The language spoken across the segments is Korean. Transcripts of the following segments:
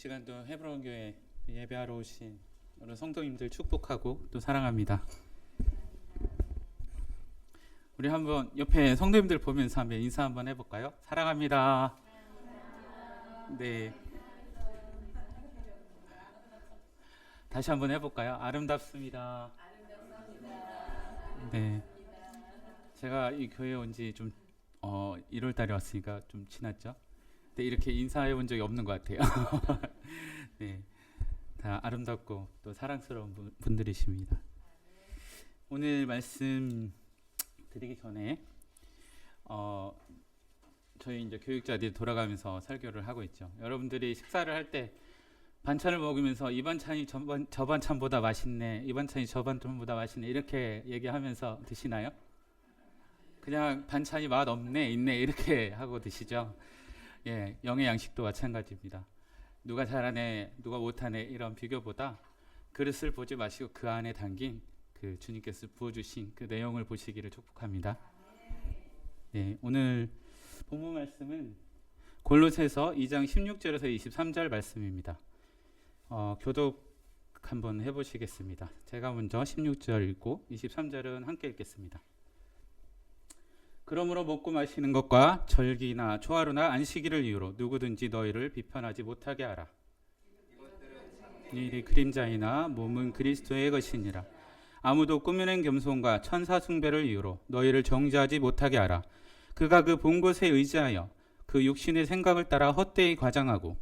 시간도 헤브론 교회 예배하러 오신 여러 성도님들 축복하고 또 사랑합니다. 우리 한번 옆에 성도님들 보면서 한번 인사 한번 해볼까요? 사랑합니다. 네. 다시 한번 해볼까요? 아름답습니다. 네. 제가 이 교회에 온 지 좀 1월 달에 왔으니까 좀 지났죠? 네, 이렇게 인사해 본 적이 없는 것 같아요. 네, 다 아름답고 또 사랑스러운 분들이십니다. 오늘 말씀 드리기 전에 저희 이제 교육자들이 돌아가면서 설교를 하고 있죠. 여러분들이 식사를 할 때 반찬을 먹으면서 이 반찬이 저 반찬보다 맛있네, 이 반찬이 저 반찬보다 맛있네 이렇게 얘기하면서 드시나요? 그냥 반찬이 맛 없네, 있네 이렇게 하고 드시죠. 예, 영의 양식도 마찬가지입니다. 누가 잘하네, 누가 못하네 이런 비교보다 그릇을 보지 마시고 그 안에 담긴 그 주님께서 부어주신 그 내용을 보시기를 축복합니다. 네, 오늘 본문 말씀은 골로새서 2장 16절에서 23절 말씀입니다. 교독 한번 해보시겠습니다. 제가 먼저 16절 읽고 23절은 함께 읽겠습니다. 그러므로 먹고 마시는 것과 절기나 초하루나 안식일을 이유로 누구든지 너희를 비판하지 못하게 하라. 일이 그림자이나 몸은 그리스도의 것이니라. 아무도 꾸며낸 겸손과 천사 숭배를 이유로 너희를 정죄하지 못하게 하라. 그가 그 본 것에 의지하여 그 육신의 생각을 따라 헛되이 과장하고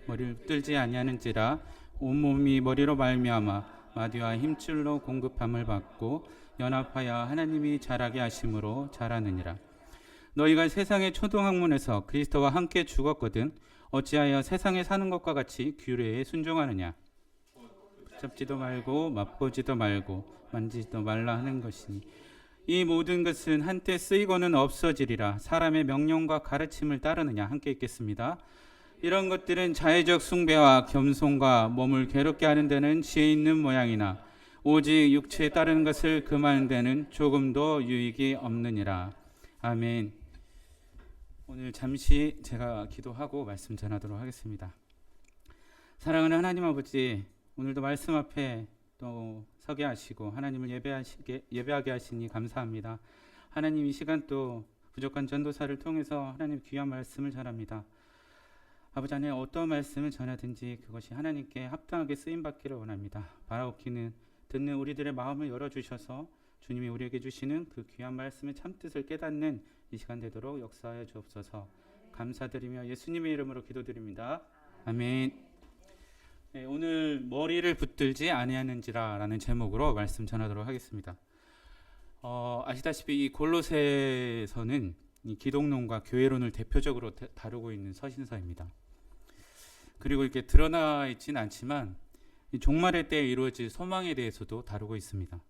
머리를 붙들지 아니하는지라. 온몸이 머리로 말미암아 마디와 힘줄로 공급함을 받고 연합하여 하나님이 자라게 하심으로 자라느니라. 너희가 세상의 초등학문에서 그리스도와 함께 죽었거든 어찌하여 세상에 사는 것과 같이 규례에 순종하느냐. 붙잡지도 말고 맛보지도 말고 만지지도 말라 하는 것이니 이 모든 것은 한때 쓰이고는 없어지리라. 사람의 명령과 가르침을 따르느냐. 함께 읽겠습니다. 이런 것들은 자의적 숭배와 겸손과 몸을 괴롭게 하는 데는 지혜 있는 모양이나 오직 육체에 따르는 것을 금하는 데는 조금도 유익이 없느니라. 아멘. 오늘 잠시 제가 기도하고 말씀 전하도록 하겠습니다. 사랑하는 하나님 아버지, 오늘도 말씀 앞에 또 서게 하시고 하나님을 예배하게 하시니 감사합니다. 하나님 이 시간 또 부족한 전도사를 통해서 하나님 귀한 말씀을 전합니다. 아버지 하나님 어떤 말씀을 전하든지 그것이 하나님께 합당하게 쓰임받기를 원합니다. 바라옵기는 듣는 우리들의 마음을 열어주셔서 주님이 우리에게 주시는 그 귀한 말씀의 참뜻을 깨닫는 이 시간 되도록 역사하여 주옵소서. 감사드리며 예수님의 이름으로 기도드립니다. 아멘. 네, 오늘 머리를 붙들지 아니하는지라 라는 제목으로 말씀 전하도록 하겠습니다. 아시다시피 이 골로새서는 이 기독론과 교회론을 대표적으로 다루고 있는 서신서입니다. 그리고 이렇게 드러나 있지는 않지만 이 종말의 때에 이루어질 소망에 대해서도 다루고 있습니다.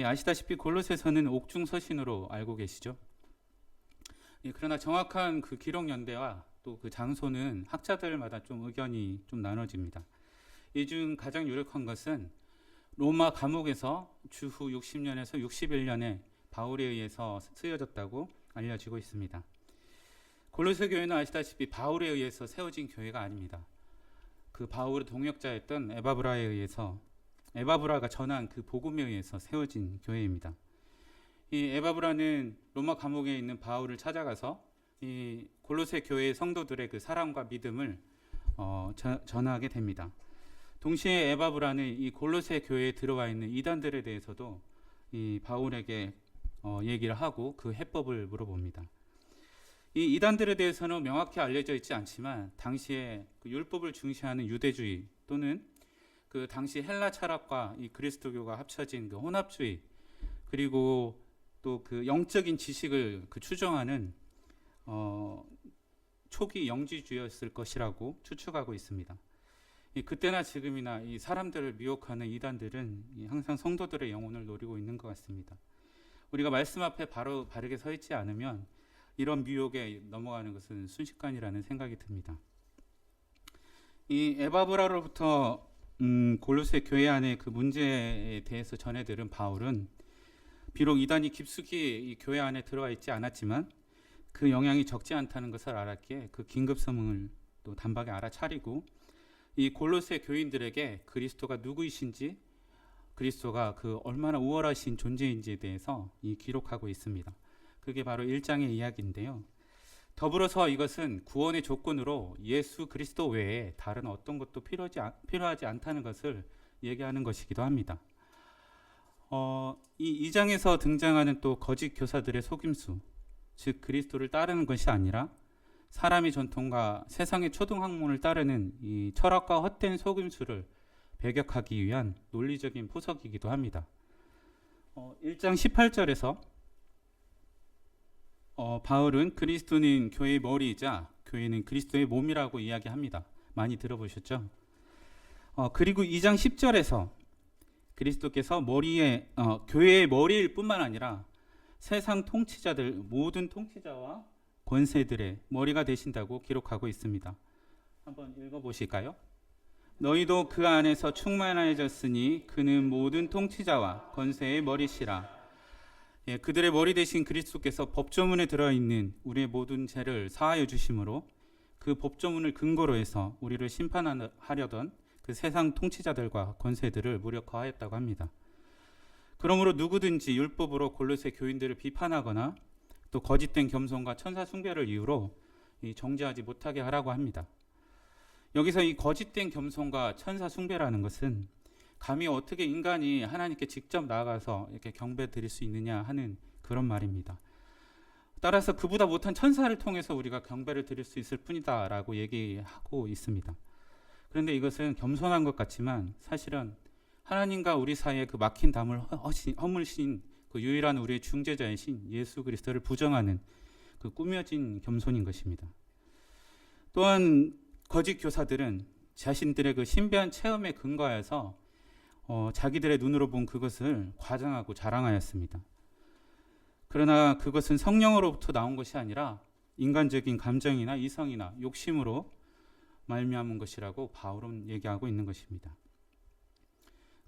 아시다시피 골로새서는 옥중 서신으로 알고 계시죠? 그러나 정확한 그 기록 연대와 또 그 장소는 학자들마다 좀 의견이 좀 나눠집니다. 이 중 가장 유력한 것은 로마 감옥에서 주후 60년에서 61년에 바울에 의해서 쓰여졌다고 알려지고 있습니다. 골로새 교회는 아시다시피 바울에 의해서 세워진 교회가 아닙니다. 그 바울의 동역자였던 에바브라가 전한 그 복음에 의해서 세워진 교회입니다. 이 에바브라는 로마 감옥에 있는 바울을 찾아가서 이 골로새 교회의 성도들의 그 사랑과 믿음을 전하게 됩니다. 동시에 에바브라는 이 골로새 교회에 들어와 있는 이단들에 대해서도 이 바울에게 얘기를 하고 그 해법을 물어봅니다. 이 이단들에 대해서는 명확히 알려져 있지 않지만 당시에 그 율법을 중시하는 유대주의 또는 그 당시 헬라 철학과 이 그리스도교가 합쳐진 그 혼합주의 그리고 또 그 영적인 지식을 그 추종하는 초기 영지주의였을 것이라고 추측하고 있습니다. 그때나 지금이나 이 사람들을 미혹하는 이단들은 항상 성도들의 영혼을 노리고 있는 것 같습니다. 우리가 말씀 앞에 바르게 서 있지 않으면 이런 미혹에 넘어가는 것은 순식간이라는 생각이 듭니다. 이 에바브라로부터 골로새 교회 안의 그 문제에 대해서 전해 들은 바울은 비록 이단이 깊숙이 이 교회 안에 들어와 있지 않았지만 그 영향이 적지 않다는 것을 알았기에 그 긴급 서명을 또 단박에 알아차리고 이 골로새 교인들에게 그리스도가 누구이신지, 그리스도가 그 얼마나 우월하신 존재인지에 대해서 기록하고 있습니다. 그게 바로 1장의 이야기인데요. 더불어서 이것은 구원의 조건으로 예수 그리스도 외에 다른 어떤 것도 필요하지 않다는 것을 얘기하는 것이기도 합니다. 이 2장에서 등장하는 또 거짓 교사들의 속임수, 즉 그리스도를 따르는 것이 아니라 사람의 전통과 세상의 초등학문을 따르는 이 철학과 헛된 속임수를 배격하기 위한 논리적인 포석이기도 합니다. 1장 18절에서 바울은 그리스도는 교회의 머리이자 교회는 그리스도의 몸이라고 이야기합니다. 많이 들어보셨죠? 그리고 2장 10절에서 그리스도께서 교회의 머리일 뿐만 아니라 세상 통치자들, 모든 통치자와 권세들의 머리가 되신다고 기록하고 있습니다. 한번 읽어보실까요? 너희도 그 안에서 충만해졌으니 그는 모든 통치자와 권세의 머리시라. 그들의 머리 되신 그리스도께서 법조문에 들어있는 우리의 모든 죄를 사하여 주심으로 그 법조문을 근거로 해서 우리를 심판하려던 그 세상 통치자들과 권세들을 무력화하였다고 합니다. 그러므로 누구든지 율법으로 골로새 교인들을 비판하거나 또 거짓된 겸손과 천사 숭배를 이유로 정죄하지 못하게 하라고 합니다. 여기서 이 거짓된 겸손과 천사 숭배라는 것은 감히 어떻게 인간이 하나님께 직접 나아가서 이렇게 경배 드릴 수 있느냐 하는 그런 말입니다. 따라서 그보다 못한 천사를 통해서 우리가 경배를 드릴 수 있을 뿐이다라고 얘기하고 있습니다. 그런데 이것은 겸손한 것 같지만 사실은 하나님과 우리 사이에 그 막힌 담을 허물신 그 유일한 우리의 중재자이신 예수 그리스도를 부정하는 그 꾸며진 겸손인 것입니다. 또한 거짓 교사들은 자신들의 그 신비한 체험에 근거해서 자기들의 눈으로 본 그것을 과장하고 자랑하였습니다. 그러나 그것은 성령으로부터 나온 것이 아니라 인간적인 감정이나 이성이나 욕심으로 말미암은 것이라고 바울은 얘기하고 있는 것입니다.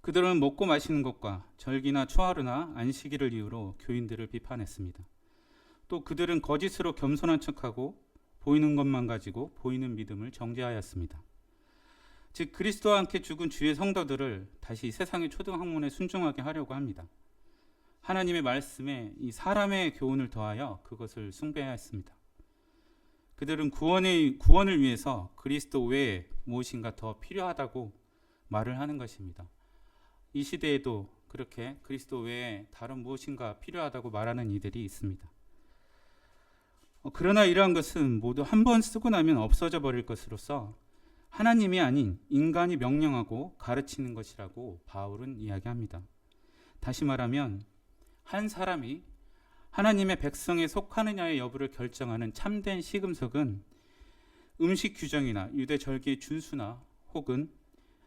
그들은 먹고 마시는 것과 절기나 초하루나 안식일을 이유로 교인들을 비판했습니다. 또 그들은 거짓으로 겸손한 척하고 보이는 것만 가지고 보이는 믿음을 정죄하였습니다. 즉 그리스도와 함께 죽은 주의 성도들을 다시 세상의 초등학문에 순종하게 하려고 합니다. 하나님의 말씀에 이 사람의 교훈을 더하여 그것을 숭배하였습니다. 그들은 구원을 위해서 그리스도 외에 무엇인가 더 필요하다고 말을 하는 것입니다. 이 시대에도 그렇게 그리스도 외에 다른 무엇인가 필요하다고 말하는 이들이 있습니다. 그러나 이러한 것은 모두 한 번 쓰고 나면 없어져 버릴 것으로서 하나님이 아닌 인간이 명령하고 가르치는 것이라고 바울은 이야기합니다. 다시 말하면 한 사람이 하나님의 백성에 속하느냐의 여부를 결정하는 참된 시금석은 음식 규정이나 유대 절기의 준수나 혹은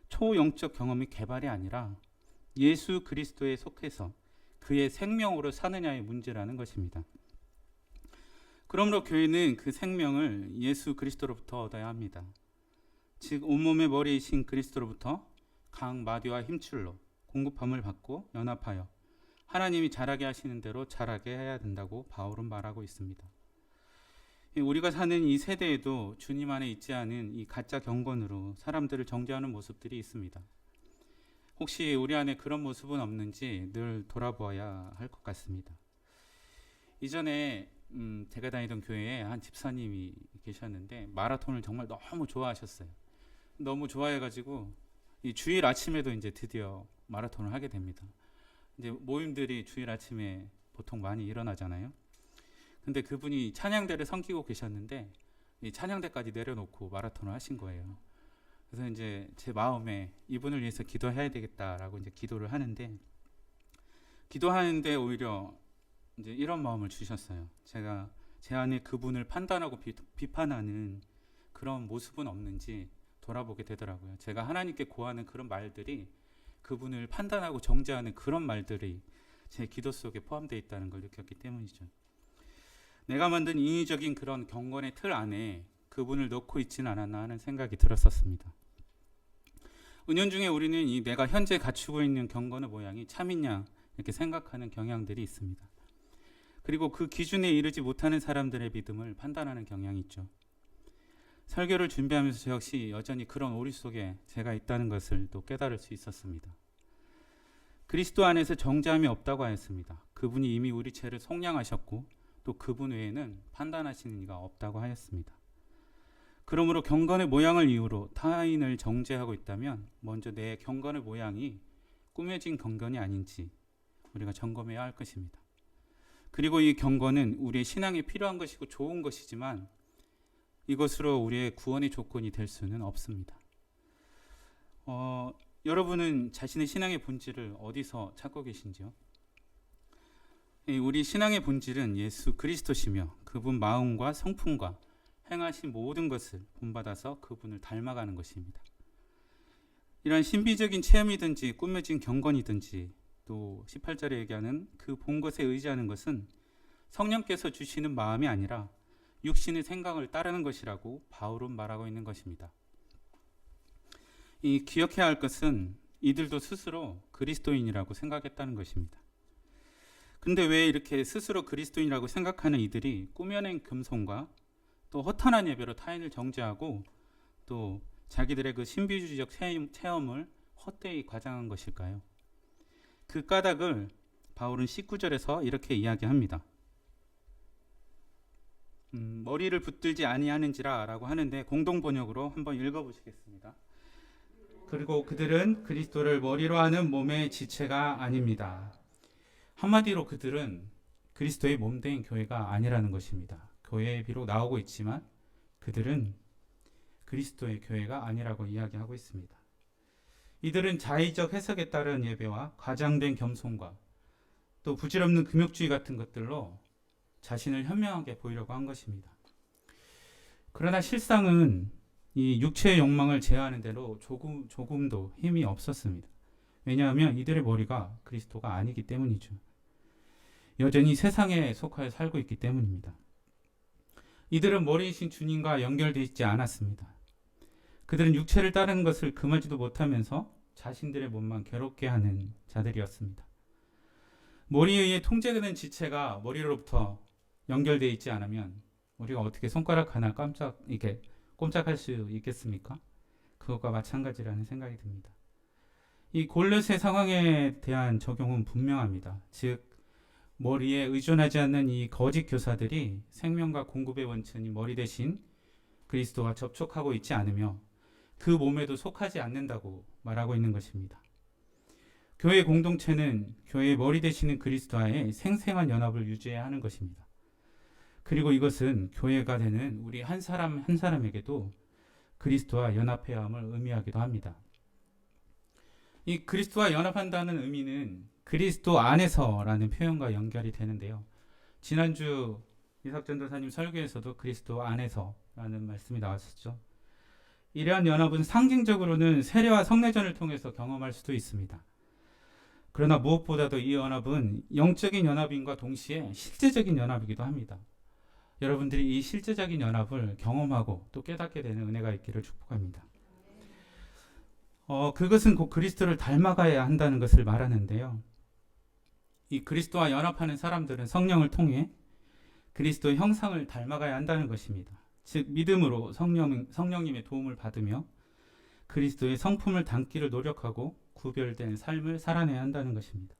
초영적 경험의 개발이 아니라 예수 그리스도에 속해서 그의 생명으로 사느냐의 문제라는 것입니다. 그러므로 교회는 그 생명을 예수 그리스도로부터 얻어야 합니다. 즉 온몸의 머리이신 그리스도로부터 각 마디와 힘줄로 공급함을 받고 연합하여 하나님이 자라게 하시는 대로 자라게 해야 된다고 바울은 말하고 있습니다. 우리가 사는 이 세대에도 주님 안에 있지 않은 이 가짜 경건으로 사람들을 정죄하는 모습들이 있습니다. 혹시 우리 안에 그런 모습은 없는지 늘 돌아보아야 할 것 같습니다. 이전에 제가 다니던 교회에 한 집사님이 계셨는데 마라톤을 정말 너무 좋아하셨어요. 너무 좋아해가지고 이 주일 아침에도 이제 드디어 마라톤을 하게 됩니다. 이제 모임들이 주일 아침에 보통 많이 일어나잖아요. 근데 그분이 찬양대를 섬기고 계셨는데 이 찬양대까지 내려놓고 마라톤을 하신 거예요. 그래서 이제 제 마음에 이분을 위해서 기도해야 되겠다라고 이제 기도를 하는데 오히려 이제 이런 마음을 주셨어요. 제가 제 안에 그분을 판단하고 비판하는 그런 모습은 없는지 돌아보게 되더라고요. 제가 하나님께 고하는 그런 말들이 그분을 판단하고 정죄하는 그런 말들이 제 기도 속에 포함되어 있다는 걸 느꼈기 때문이죠. 내가 만든 인위적인 그런 경건의 틀 안에 그분을 넣고 있지는 않았나 하는 생각이 들었었습니다. 은연중에 우리는 이 내가 현재 갖추고 있는 경건의 모양이 참이냐 이렇게 생각하는 경향들이 있습니다. 그리고 그 기준에 이르지 못하는 사람들의 믿음을 판단하는 경향이 있죠. 설교를 준비하면서 저 역시 여전히 그런 오리 속에 제가 있다는 것을 또 깨달을 수 있었습니다. 그리스도 안에서 정죄함이 없다고 하였습니다. 그분이 이미 우리 죄를 속량하셨고 또 그분 외에는 판단하시는 이가 없다고 하였습니다. 그러므로 경건의 모양을 이유로 타인을 정죄하고 있다면 먼저 내 경건의 모양이 꾸며진 경건이 아닌지 우리가 점검해야 할 것입니다. 그리고 이 경건은 우리의 신앙에 필요한 것이고 좋은 것이지만 이것으로 우리의 구원의 조건이 될 수는 없습니다. 여러분은 자신의 신앙의 본질을 어디서 찾고 계신지요? 우리 신앙의 본질은 예수 그리스도시며 그분 마음과 성품과 행하신 모든 것을 본받아서 그분을 닮아가는 것입니다. 이러한 신비적인 체험이든지 꾸며진 경건이든지 또 18절에 얘기하는 그 본 것에 의지하는 것은 성령께서 주시는 마음이 아니라 육신의 생각을 따르는 것이라고 바울은 말하고 있는 것입니다. 이 기억해야 할 것은 이들도 스스로 그리스도인이라고 생각했다는 것입니다. 근데 왜 이렇게 스스로 그리스도인이라고 생각하는 이들이 꾸며낸 금송과 또 허탄한 예배로 타인을 정죄하고 또 자기들의 그 신비주의적 체험을 헛되이 과장한 것일까요? 그 까닭을 바울은 19절에서 이렇게 이야기합니다. 머리를 붙들지 아니하는지라 라고 하는데 공동번역으로 한번 읽어보시겠습니다. 그리고 그들은 그리스도를 머리로 하는 몸의 지체가 아닙니다. 한마디로 그들은 그리스도의 몸된 교회가 아니라는 것입니다. 교회에 비록 나오고 있지만 그들은 그리스도의 교회가 아니라고 이야기하고 있습니다. 이들은 자의적 해석에 따른 예배와 과장된 겸손과 또 부질없는 금욕주의 같은 것들로 자신을 현명하게 보이려고 한 것입니다. 그러나 실상은 이 육체의 욕망을 제어하는 대로 조금도 힘이 없었습니다. 왜냐하면 이들의 머리가 그리스도가 아니기 때문이죠. 여전히 세상에 속하여 살고 있기 때문입니다. 이들은 머리이신 주님과 연결되어 있지 않았습니다. 그들은 육체를 따르는 것을 금하지도 못하면서 자신들의 몸만 괴롭게 하는 자들이었습니다. 머리에 의해 통제되는 지체가 머리로부터 연결되어 있지 않으면 우리가 어떻게 손가락 하나 꼼짝할 수 있겠습니까? 그것과 마찬가지라는 생각이 듭니다. 이 골렛의 상황에 대한 적용은 분명합니다. 즉 머리에 의존하지 않는 이 거짓 교사들이 생명과 공급의 원천인 머리 대신 그리스도와 접촉하고 있지 않으며 그 몸에도 속하지 않는다고 말하고 있는 것입니다. 교회 공동체는 교회의 머리 되시는 그리스도와의 생생한 연합을 유지해야 하는 것입니다. 그리고 이것은 교회가 되는 우리 한 사람 한 사람에게도 그리스도와 연합해야 함을 의미하기도 합니다. 이 그리스도와 연합한다는 의미는 그리스도 안에서라는 표현과 연결이 되는데요. 지난주 이삭 전도사님 설교에서도 그리스도 안에서라는 말씀이 나왔었죠. 이러한 연합은 상징적으로는 세례와 성례전을 통해서 경험할 수도 있습니다. 그러나 무엇보다도 이 연합은 영적인 연합인과 동시에 실제적인 연합이기도 합니다. 여러분들이 이 실제적인 연합을 경험하고 또 깨닫게 되는 은혜가 있기를 축복합니다. 그것은 곧 그리스도를 닮아가야 한다는 것을 말하는데요. 이 그리스도와 연합하는 사람들은 성령을 통해 그리스도의 형상을 닮아가야 한다는 것입니다. 즉 믿음으로 성령님의 도움을 받으며 그리스도의 성품을 담기를 노력하고 구별된 삶을 살아내야 한다는 것입니다.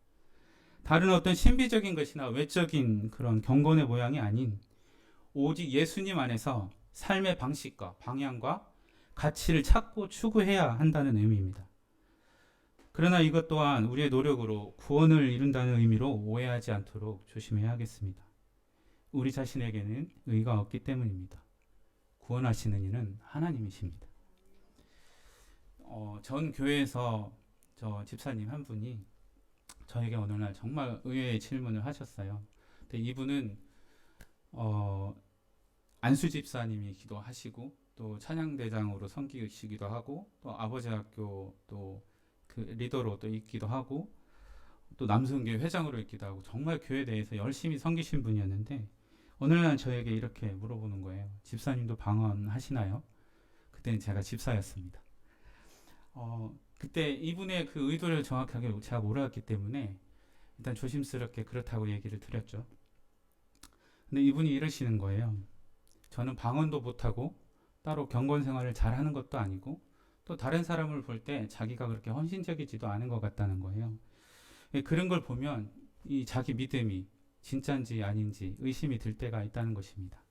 다른 어떤 신비적인 것이나 외적인 그런 경건의 모양이 아닌 오직 예수님 안에서 삶의 방식과 방향과 가치를 찾고 추구해야 한다는 의미입니다. 그러나 이것 또한 우리의 노력으로 구원을 이룬다는 의미로 오해하지 않도록 조심해야 하겠습니다. 우리 자신에게는 의가 없기 때문입니다. 구원하시는 이는 하나님이십니다. 전 교회에서 저 집사님 한 분이 저에게 어느 날 정말 의외의 질문을 하셨어요. 근데 이분은 안수 집사님이기도 하시고 또 찬양대장으로 섬기시기도 하고 또 아버지 학교 또 그 리더로 또 있기도 하고 또 남성교회 회장으로 있기도 하고 정말 교회에 대해서 열심히 섬기신 분이었는데 어느 날 저에게 이렇게 물어보는 거예요. 집사님도 방언하시나요? 그때는 제가 집사였습니다. 그때 이분의 그 의도를 정확하게 제가 몰랐기 때문에 일단 조심스럽게 그렇다고 얘기를 드렸죠. 근데 이분이 이러시는 거예요. 저는 방언도 못하고 따로 경건 생활을 잘하는 것도 아니고 또 다른 사람을 볼 때 자기가 그렇게 헌신적이지도 않은 것 같다는 거예요. 그런 걸 보면 이 자기 믿음이 진짜인지 아닌지 의심이 들 때가 있다는 것입니다.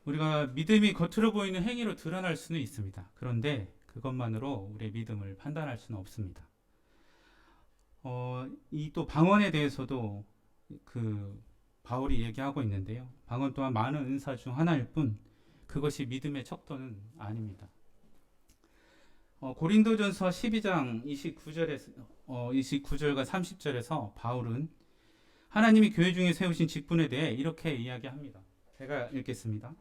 우리가 믿음이 겉으로 보이는 행위로 드러날 수는 있습니다. 그런데 그것만으로 우리의 믿음을 판단할 수는 없습니다. 이 또 방언에 대해서도 그 바울이 얘기하고 있는데요. 방언 또한 많은 은사 중 하나일 뿐 그것이 믿음의 척도는 아닙니다. 고린도전서 12장 29절과 30절에서 바울은 하나님이 교회 중에 세우신 직분에 대해 이렇게 이야기합니다. 제가 읽겠습니다.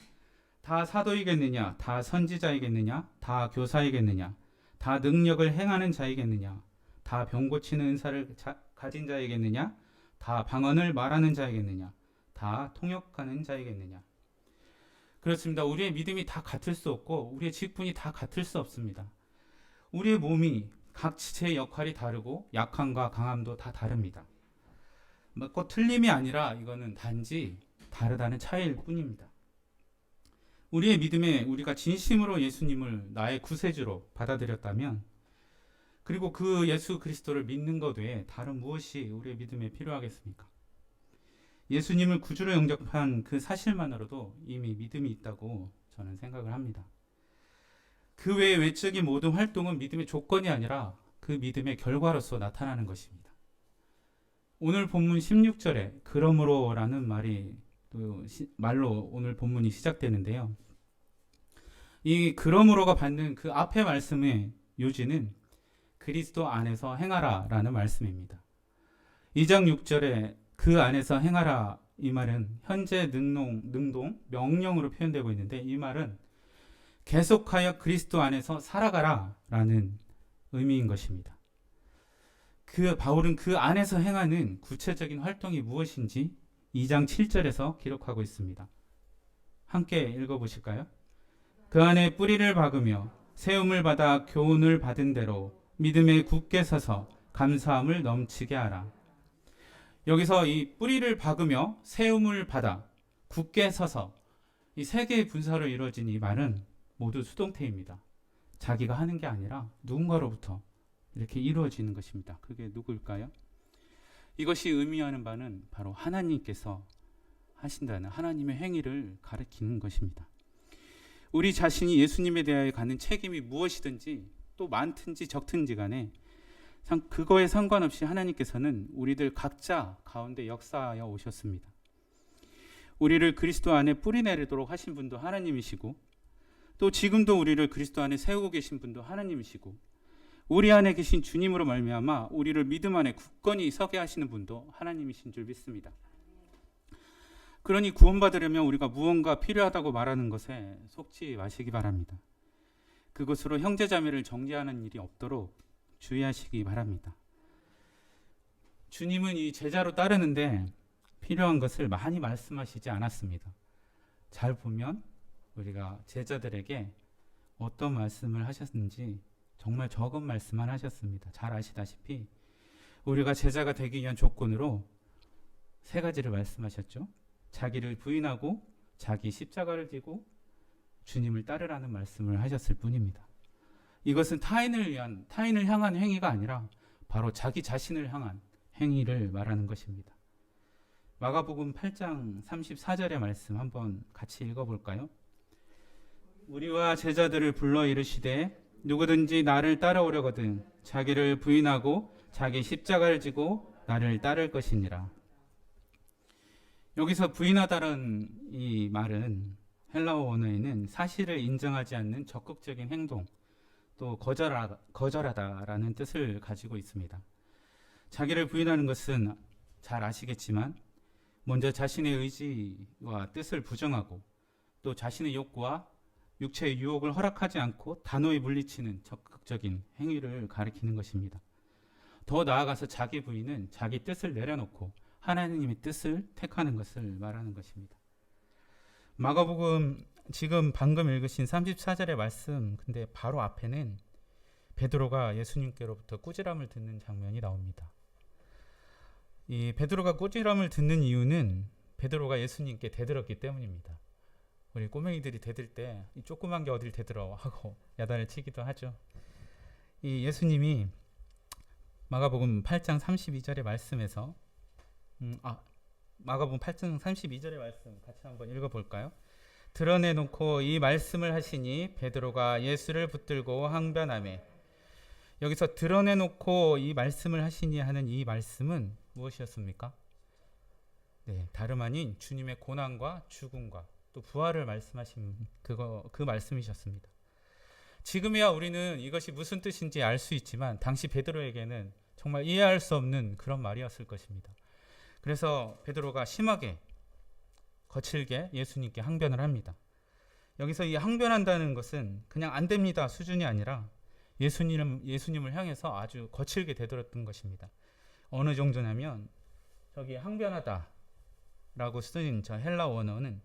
다 사도이겠느냐? 다 선지자이겠느냐? 다 교사이겠느냐? 다 능력을 행하는 자이겠느냐? 다 병 고치는 은사를 가진 자이겠느냐? 다 방언을 말하는 자이겠느냐? 다 통역하는 자이겠느냐? 그렇습니다. 우리의 믿음이 다 같을 수 없고 우리의 직분이 다 같을 수 없습니다. 우리의 몸이 각 지체의 역할이 다르고 약함과 강함도 다 다릅니다. 꼭 틀림이 아니라 이거는 단지 다르다는 차이일 뿐입니다. 우리의 믿음에 우리가 진심으로 예수님을 나의 구세주로 받아들였다면 그리고 그 예수 그리스도를 믿는 것 외에 다른 무엇이 우리의 믿음에 필요하겠습니까? 예수님을 구주로 영접한 그 사실만으로도 이미 믿음이 있다고 저는 생각을 합니다. 그 외의 외적인 모든 활동은 믿음의 조건이 아니라 그 믿음의 결과로서 나타나는 것입니다. 오늘 본문 16절에 그러므로라는 말로 오늘 본문이 시작되는데요. 이 그러므로가 받는 그 앞의 말씀의 요지는 그리스도 안에서 행하라라는 말씀입니다. 2장 6절에 그 안에서 행하라 이 말은 현재 능동 명령으로 표현되고 있는데 이 말은 계속하여 그리스도 안에서 살아가라라는 의미인 것입니다. 바울은 그 안에서 행하는 구체적인 활동이 무엇인지 2장 7절에서 기록하고 있습니다. 함께 읽어보실까요? 그 안에 뿌리를 박으며 세움을 받아 교훈을 받은 대로 믿음에 굳게 서서 감사함을 넘치게 하라. 여기서 이 뿌리를 박으며 세움을 받아 굳게 서서 이 세 개의 분사로 이루어진 이 말은 모두 수동태입니다. 자기가 하는 게 아니라 누군가로부터 이렇게 이루어지는 것입니다. 그게 누구일까요? 이것이 의미하는 바는 바로 하나님께서 하신다는 하나님의 행위를 가리키는 것입니다. 우리 자신이 예수님에 대하여 갖는 책임이 무엇이든지 또 많든지 적든지 간에 그거에 상관없이 하나님께서는 우리들 각자 가운데 역사하여 오셨습니다. 우리를 그리스도 안에 뿌리내리도록 하신 분도 하나님이시고 또 지금도 우리를 그리스도 안에 세우고 계신 분도 하나님이시고 우리 안에 계신 주님으로 말미암아 우리를 믿음 안에 굳건히 서게 하시는 분도 하나님이신 줄 믿습니다. 그러니 구원받으려면 우리가 무언가 필요하다고 말하는 것에 속지 마시기 바랍니다. 그것으로 형제자매를 정죄하는 일이 없도록 주의하시기 바랍니다. 주님은 이 제자로 따르는데 필요한 것을 많이 말씀하시지 않았습니다. 잘 보면 우리가 제자들에게 어떤 말씀을 하셨는지 정말 적은 말씀만 하셨습니다. 잘 아시다시피 우리가 제자가 되기 위한 조건으로 세 가지를 말씀하셨죠. 자기를 부인하고 자기 십자가를 지고 주님을 따르라는 말씀을 하셨을 뿐입니다. 이것은 타인을 향한 행위가 아니라 바로 자기 자신을 향한 행위를 말하는 것입니다. 마가복음 8장 34절의 말씀 한번 같이 읽어볼까요? 우리와 제자들을 불러 이르시되 누구든지 나를 따라오려거든 자기를 부인하고 자기 십자가를 지고 나를 따를 것이니라. 여기서 부인하다는 이 말은 헬라어 원어에는 사실을 인정하지 않는 적극적인 행동, 또 거절하다라는 뜻을 가지고 있습니다. 자기를 부인하는 것은 잘 아시겠지만 먼저 자신의 의지와 뜻을 부정하고 또 자신의 욕구와 육체의 유혹을 허락하지 않고 단호히 물리치는 적극적인 행위를 가리키는 것입니다. 더 나아가서 자기 부인은 자기 뜻을 내려놓고 하나님의 뜻을 택하는 것을 말하는 것입니다. 마가복음 지금 방금 읽으신 34절의 말씀 근데 바로 앞에는 베드로가 예수님께로부터 꾸지람을 듣는 장면이 나옵니다. 이 베드로가 꾸지람을 듣는 이유는 베드로가 예수님께 대들었기 때문입니다. 우리 꼬맹이들이 대들 때 이 조그만 게 어딜 대들어 하고 야단을 치기도 하죠. 이 예수님이 마가복음 8장 32절의 말씀에서 마가복음 8장 32절의 말씀 같이 한번 읽어볼까요? 드러내놓고 이 말씀을 하시니 베드로가 예수를 붙들고 항변하매. 여기서 드러내놓고 이 말씀을 하시니 하는 이 말씀은 무엇이었습니까? 네, 다름 아닌 주님의 고난과 죽음과 또 부활을 말씀하신 그 말씀이셨습니다. 지금이야 우리는 이것이 무슨 뜻인지 알 수 있지만 당시 베드로에게는 정말 이해할 수 없는 그런 말이었을 것입니다. 그래서 베드로가 심하게 거칠게 예수님께 항변을 합니다. 여기서 이 항변한다는 것은 그냥 안 됩니다 수준이 아니라 예수님을 향해서 아주 거칠게 되돌았던 것입니다. 어느 정도냐면 저기 항변하다 라고 쓰인 저 헬라 원어는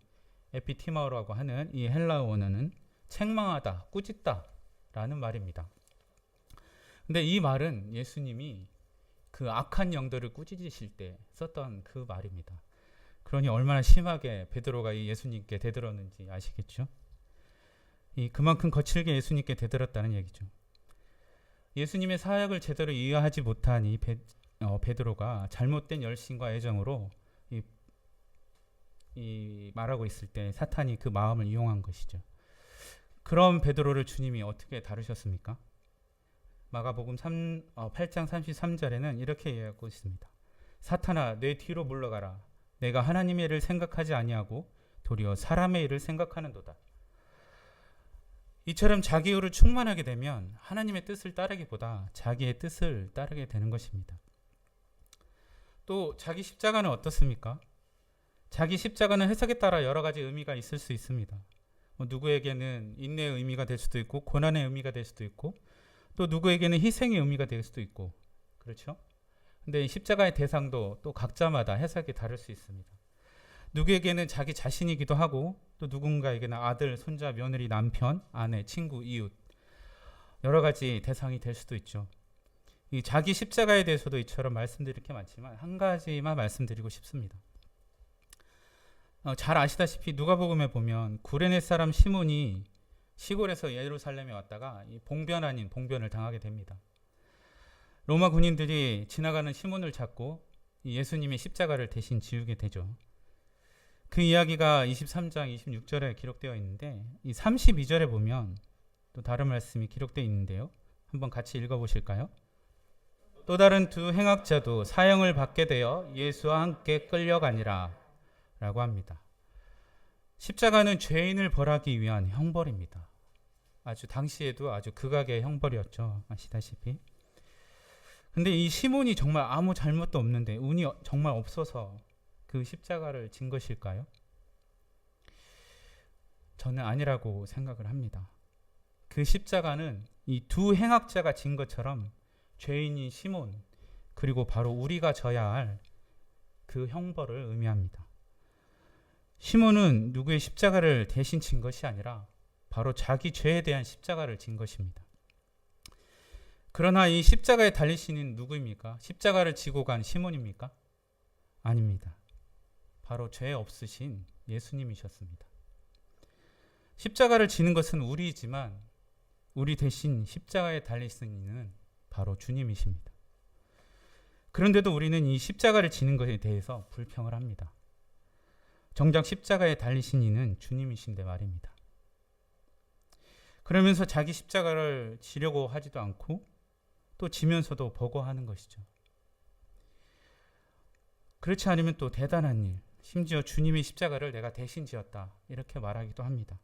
에피티마오라고 하는 이 헬라 원어는 책망하다, 꾸짖다 라는 말입니다. 근데 이 말은 예수님이 그 악한 영들을 꾸짖으실 때 썼던 그 말입니다. 그러니 얼마나 심하게 베드로가 이 예수님께 대들었는지 아시겠죠? 그만큼 거칠게 예수님께 대들었다는 얘기죠. 예수님의 사역을 제대로 이해하지 못한 이 베드로가 잘못된 열심과 애정으로 이 말하고 있을 때 사탄이 그 마음을 이용한 것이죠. 그런 베드로를 주님이 어떻게 다루셨습니까? 마가복음 8장 33절에는 이렇게 이야기하고 있습니다. 사탄아 내 뒤로 물러가라. 내가 하나님의 일을 생각하지 아니하고 도리어 사람의 일을 생각하는도다. 이처럼 자기의로 충만하게 되면 하나님의 뜻을 따르기보다 자기의 뜻을 따르게 되는 것입니다. 또 자기 십자가는 어떻습니까? 자기 십자가는 해석에 따라 여러 가지 의미가 있을 수 있습니다. 누구에게는 인내의 의미가 될 수도 있고 고난의 의미가 될 수도 있고 또 누구에게는 희생의 의미가 될 수도 있고 그렇죠? 근데 십자가의 대상도 또 각자마다 해석이 다를 수 있습니다. 누구에게는 자기 자신이기도 하고 또 누군가에게는 아들, 손자, 며느리, 남편, 아내, 친구, 이웃 여러 가지 대상이 될 수도 있죠. 이 자기 십자가에 대해서도 이처럼 말씀드릴 게 많지만 한 가지만 말씀드리고 싶습니다. 잘 아시다시피 누가복음에 보면 구레네 사람 시몬이 시골에서 예루살렘에 왔다가 봉변 아닌 봉변을 당하게 됩니다. 로마 군인들이 지나가는 시몬을 잡고 예수님의 십자가를 대신 지우게 되죠. 그 이야기가 23장 26절에 기록되어 있는데 이 32절에 보면 또 다른 말씀이 기록되어 있는데요. 한번 같이 읽어보실까요? 또 다른 두 행악자도 사형을 받게 되어 예수와 함께 끌려가니라 라고 합니다. 십자가는 죄인을 벌하기 위한 형벌입니다. 아주 당시에도 아주 극악의 형벌이었죠. 아시다시피. 근데 이 시몬이 정말 아무 잘못도 없는데 운이 정말 없어서 그 십자가를 진 것일까요? 저는 아니라고 생각을 합니다. 그 십자가는 이 두 행악자가 진 것처럼 죄인인 시몬 그리고 바로 우리가 져야 할 그 형벌을 의미합니다. 시몬은 누구의 십자가를 대신 진 것이 아니라 바로 자기 죄에 대한 십자가를 진 것입니다. 그러나 이 십자가에 달리시는 누구입니까? 십자가를 지고 간 시몬입니까? 아닙니다. 바로 죄 없으신 예수님이셨습니다. 십자가를 지는 것은 우리이지만 우리 대신 십자가에 달리시는 이는 바로 주님이십니다. 그런데도 우리는 이 십자가를 지는 것에 대해서 불평을 합니다. 정작 십자가에 달리신 이는 주님이신데 말입니다. 그러면서 자기 십자가를 지려고 하지도 않고 또 지면서도 버거워하는 것이죠. 그렇지 않으면 또 대단한 일, 심지어 주님의 십자가를 내가 대신 지었다 이렇게 말하기도 합니다.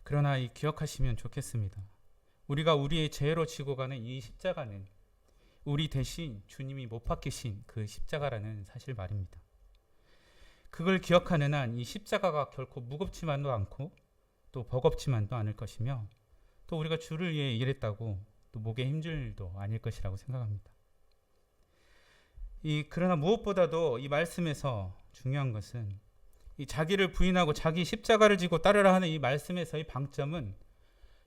그러나 기억하시면 좋겠습니다. 우리가 우리의 죄로 지고 가는 이 십자가는 우리 대신 주님이 못 박히신 그 십자가라는 사실 말입니다. 그걸 기억하는 한 이 십자가가 결코 무겁지만도 않고 또 버겁지만도 않을 것이며 또 우리가 주를 위해 일했다고 또 목에 힘줄 일도 아닐 것이라고 생각합니다. 그러나 무엇보다도 이 말씀에서 중요한 것은 이 자기를 부인하고 자기 십자가를 지고 따르라 하는 이 말씀에서의 방점은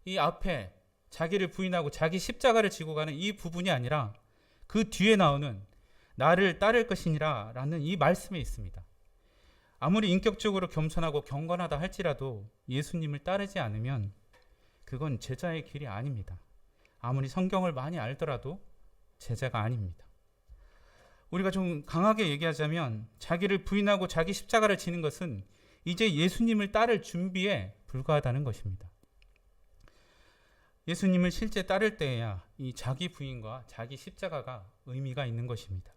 이 앞에 자기를 부인하고 자기 십자가를 지고 가는 이 부분이 아니라 그 뒤에 나오는 나를 따를 것이니라 라는 이 말씀에 있습니다. 아무리 인격적으로 겸손하고 경건하다 할지라도 예수님을 따르지 않으면 그건 제자의 길이 아닙니다. 아무리 성경을 많이 알더라도 제자가 아닙니다. 우리가 좀 강하게 얘기하자면 자기를 부인하고 자기 십자가를 지는 것은 이제 예수님을 따를 준비에 불과하다는 것입니다. 예수님을 실제 따를 때에야 이 자기 부인과 자기 십자가가 의미가 있는 것입니다.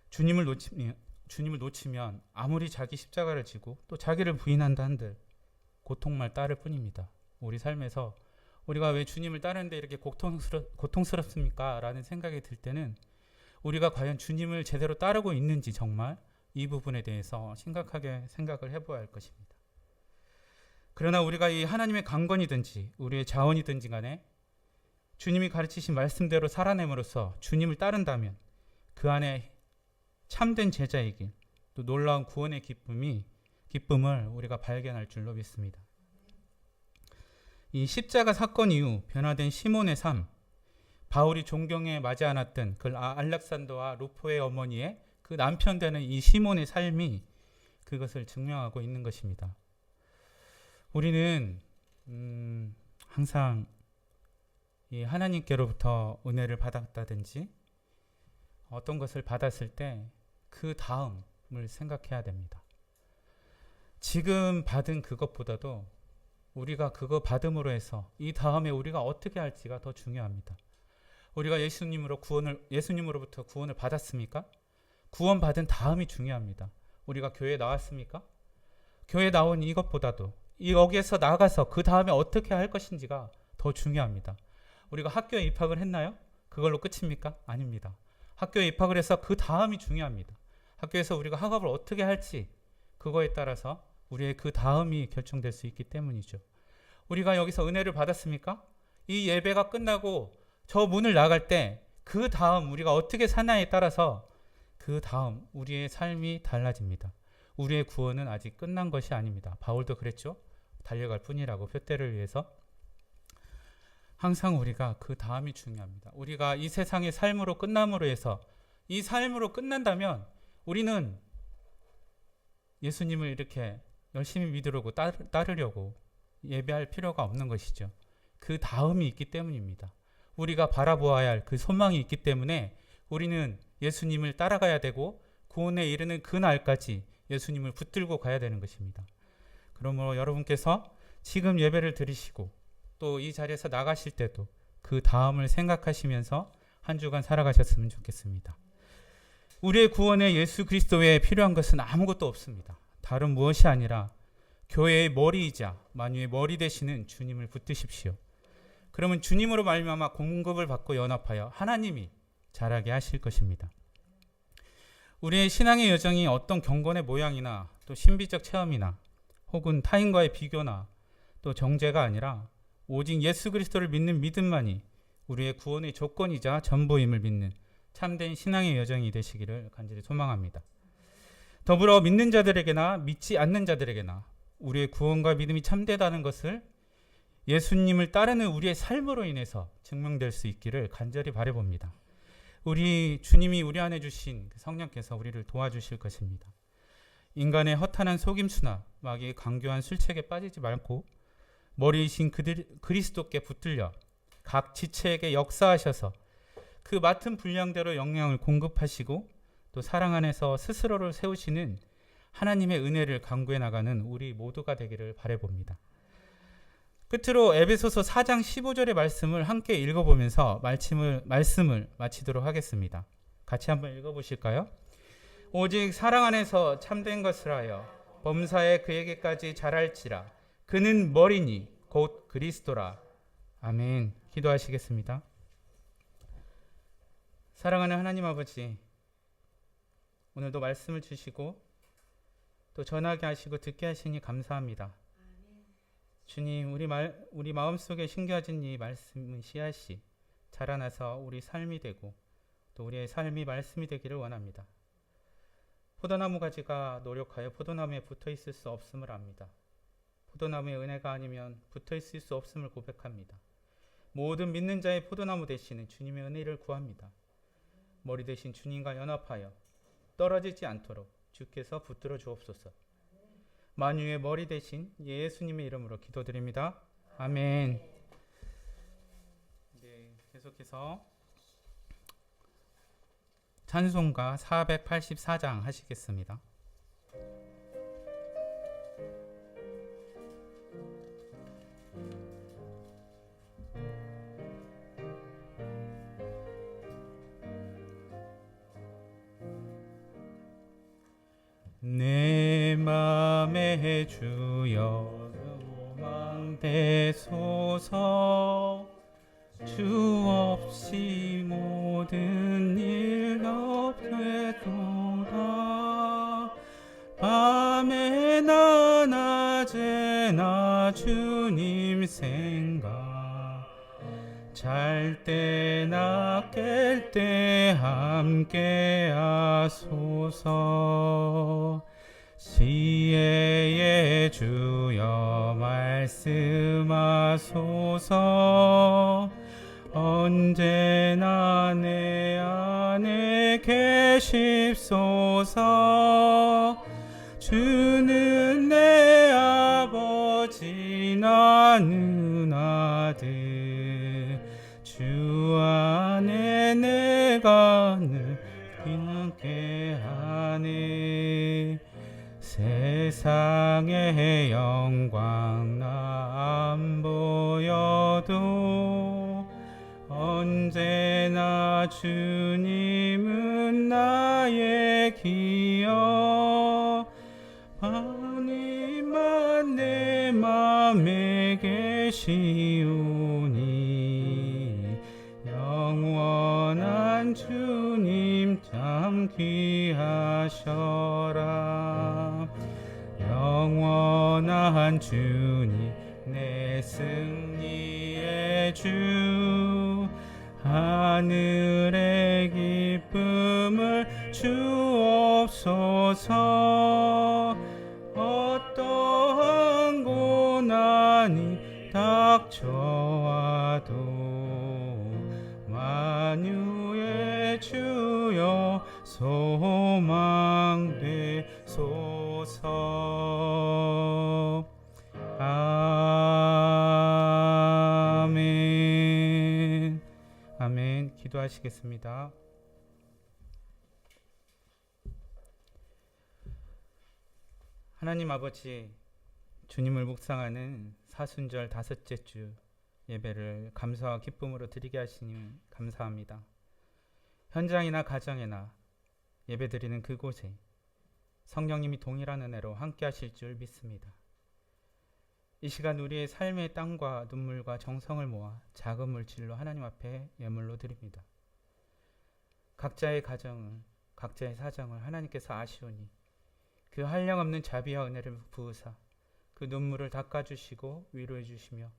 주님을 놓치면 아무리 자기 십자가를 지고 또 자기를 부인한다 한들 고통만 따를 뿐입니다. 우리 삶에서 우리가 왜 주님을 따르는데 이렇게 고통스럽습니까? 라는 생각이 들 때는 우리가 과연 주님을 제대로 따르고 있는지 정말 이 부분에 대해서 심각하게 생각을 해봐야 할 것입니다. 그러나 우리가 이 하나님의 강건이든지 우리의 자원이든지 간에 주님이 가르치신 말씀대로 살아냄으로써 주님을 따른다면 그 안에 참된 제자의 길, 또 놀라운 구원의 기쁨을 우리가 발견할 줄로 믿습니다. 이 십자가 사건 이후 변화된 시몬의 삶, 바울이 존경에 맞지 않았던 그 알렉산더와 루포의 어머니의 그 남편 되는 이 시몬의 삶이 그것을 증명하고 있는 것입니다. 우리는 항상 이 하나님께로부터 은혜를 받았다든지 어떤 것을 받았을 때 그 다음을 생각해야 됩니다. 지금 받은 그것보다도 우리가 그거 받음으로 해서 이 다음에 우리가 어떻게 할지가 더 중요합니다. 우리가 예수님으로부터 구원을 받았습니까? 구원 받은 다음이 중요합니다. 우리가 교회에 나왔습니까? 교회에 나온 이것보다도 여기에서 나가서 그 다음에 어떻게 할 것인지가 더 중요합니다. 우리가 학교에 입학을 했나요? 그걸로 끝입니까? 아닙니다. 학교에 입학을 해서 그 다음이 중요합니다. 학교에서 우리가 학업을 어떻게 할지 그거에 따라서 우리의 그 다음이 결정될 수 있기 때문이죠. 우리가 여기서 은혜를 받았습니까? 이 예배가 끝나고 저 문을 나갈 때 그 다음 우리가 어떻게 사냐에 따라서 그 다음 우리의 삶이 달라집니다. 우리의 구원은 아직 끝난 것이 아닙니다. 바울도 그랬죠. 달려갈 뿐이라고 표대를 위해서. 항상 우리가 그 다음이 중요합니다. 우리가 이 세상의 삶으로 끝남으로 해서 이 삶으로 끝난다면 우리는 예수님을 이렇게 열심히 믿으려고 따르려고 예배할 필요가 없는 것이죠. 그 다음이 있기 때문입니다. 우리가 바라보아야 할 그 소망이 있기 때문에 우리는 예수님을 따라가야 되고 구원에 이르는 그 날까지 예수님을 붙들고 가야 되는 것입니다. 그러므로 여러분께서 지금 예배를 드리시고 또 이 자리에서 나가실 때도 그 다음을 생각하시면서 한 주간 살아가셨으면 좋겠습니다. 우리의 구원에 예수 그리스도 외에 필요한 것은 아무것도 없습니다. 다른 무엇이 아니라 교회의 머리이자 만유의 머리 되시는 주님을 붙드십시오. 그러면 주님으로 말미암아 공급을 받고 연합하여 하나님이 자라게 하실 것입니다. 우리의 신앙의 여정이 어떤 경건의 모양이나 또 신비적 체험이나 혹은 타인과의 비교나 또 정죄가 아니라 오직 예수 그리스도를 믿는 믿음만이 우리의 구원의 조건이자 전부임을 믿는 참된 신앙의 여정이 되시기를 간절히 소망합니다. 더불어 믿는 자들에게나 믿지 않는 자들에게나 우리의 구원과 믿음이 참되다는 것을 예수님을 따르는 우리의 삶으로 인해서 증명될 수 있기를 간절히 바라봅니다. 우리 주님이 우리 안에 주신 성령께서 우리를 도와주실 것입니다. 인간의 허탄한 속임수나 마귀의 강교한 술책에 빠지지 말고 머리이신 그리스도께 붙들려 각 지체에게 역사하셔서 그 맡은 분량대로 영향을 공급하시고 또 사랑 안에서 스스로를 세우시는 하나님의 은혜를 강구해 나가는 우리 모두가 되기를 바라봅니다. 끝으로 에베소서 4장 15절의 말씀을 함께 읽어보면서 말씀을 마치도록 하겠습니다. 같이 한번 읽어보실까요? 오직 사랑 안에서 참된 것을 하여 범사에 그에게까지 자랄지라. 그는 머리니 곧 그리스도라. 아멘. 기도하시겠습니다. 사랑하는 하나님 아버지, 오늘도 말씀을 주시고 또 전하게 하시고 듣게 하시니 감사합니다. 주님, 우리 마음속에 심겨진 이 말씀의 씨앗이 자라나서 우리 삶이 되고 또 우리의 삶이 말씀이 되기를 원합니다. 포도나무 가지가 노력하여 포도나무에 붙어 있을 수 없음을 압니다. 포도나무의 은혜가 아니면 붙어 있을 수 없음을 고백합니다. 모든 믿는 자의 포도나무 되시는 주님의 은혜를 구합니다. 머리 되신 주님과 연합하여 떨어지지 않도록 주께서 붙들어 주옵소서. 만유의 머리 대신 예수님의 이름으로 기도드립니다. 아멘. 네, 계속해서 찬송가 484장 하시겠습니다. 내 맘에 주여 소망되소서. 주 없이 모든 일 없되도다. 밤에나 낮에나 주님 생각, 잘 때나 깰 때 함께 하소서. 지혜의 주여 말씀하소서. 언제나 내 안에 계십소서. 주는 내 아버지 나는 아들. 주 안에 내가 늘 빛나게 하네. 세상의 영광 나 안 보여도 언제나 주님은 나의 기여. 하나님만 내 맘에 계시오니 영원한 주님 참 귀하셔라. 영원한 주님 내 승리의 주. 하늘의 기쁨을 주옵소서. 어떠한 고난이 닥쳐와도 만유의 주여 소망되소서. 아멘. 아멘. 기도하시겠습니다. 하나님 아버지, 주님을 묵상하는 사순절 다섯째 주 예배를 감사와 기쁨으로 드리게 하시니 감사합니다. 현장이나 가정이나 예배드리는 그곳에 성령님이 동일한 은혜로 함께 하실 줄 믿습니다. 이 시간 우리의 삶의 땀과 눈물과 정성을 모아 작은 물질로 하나님 앞에 예물로 드립니다. 각자의 가정을, 각자의 사정을 하나님께서 아시오니 그 한량없는 자비와 은혜를 부으사 그 눈물을 닦아주시고 위로해 주시며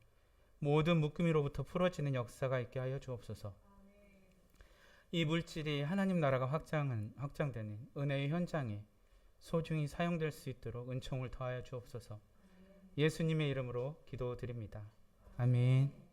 모든 묶음이로부터 풀어지는 역사가 있게 하여 주옵소서. 이 물질이 하나님 나라가 확장되는 은혜의 현장에 소중히 사용될 수 있도록 은총을 더하여 주옵소서. 예수님의 이름으로 기도드립니다. 아멘.